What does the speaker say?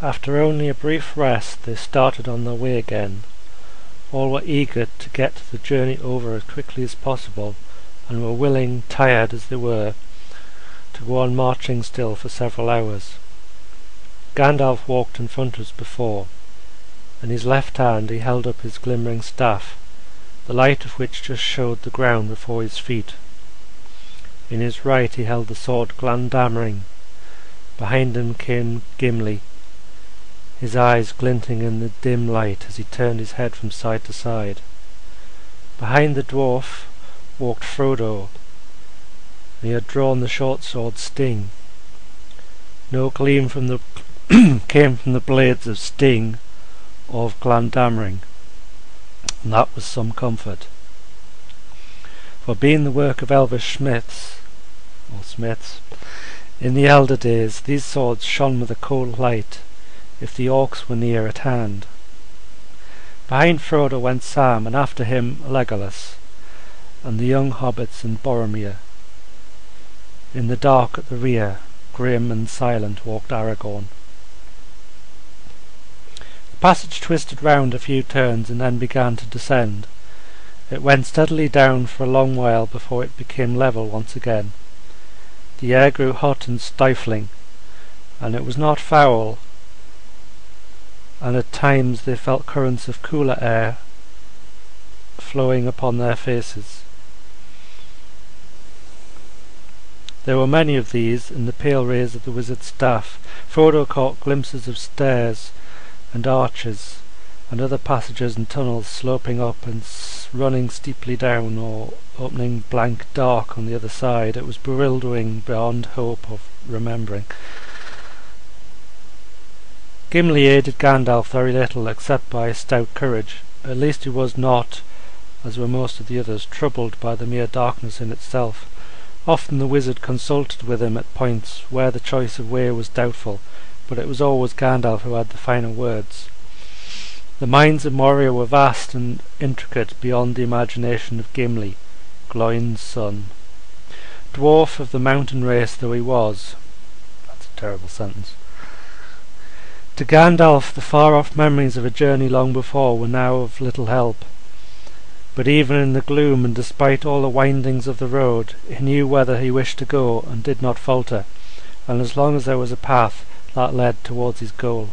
After only a brief rest, they started on their way again. All were eager to get the journey over as quickly as possible, and were willing, tired as they were, to go on marching still for several hours. Gandalf walked in front as before. In his left hand he held up his glimmering staff, the light of which just showed the ground before his feet. In his right he held the sword Glandammering. Behind him came Gimli, his eyes glinting in the dim light as he turned his head from side to side. Behind the dwarf walked Frodo, and he had drawn the short sword Sting. No gleam from the came from the blades of Sting or of Glandammering, and that was some comfort. For being the work of elvish smiths, in the elder days, these swords shone with a cold light, if the orcs were near at hand. Behind Frodo went Sam, and after him Legolas, and the young hobbits and Boromir. In the dark at the rear, grim and silent, walked Aragorn. The passage twisted round a few turns and then began to descend. It went steadily down for a long while before it became level once again. The air grew hot and stifling, and it was not foul, and at times they felt currents of cooler air flowing upon their faces. There were many of these in the pale rays of the wizard's staff. Frodo caught glimpses of stairs and arches and other passages and tunnels sloping up and running steeply down, or opening blank dark on the other side. It was bewildering beyond hope of remembering. Gimli aided Gandalf very little, except by his stout courage. At least he was not, as were most of the others, troubled by the mere darkness in itself. Often the wizard consulted with him at points where the choice of way was doubtful, but it was always Gandalf who had the final words. The mines of Moria were vast and intricate beyond the imagination of Gimli, Gloin's son. Dwarf of the mountain race though he was. That's a terrible sentence. To Gandalf the far-off memories of a journey long before were now of little help. But even in the gloom, and despite all the windings of the road, he knew whither he wished to go, and did not falter, and as long as there was a path, that led towards his goal.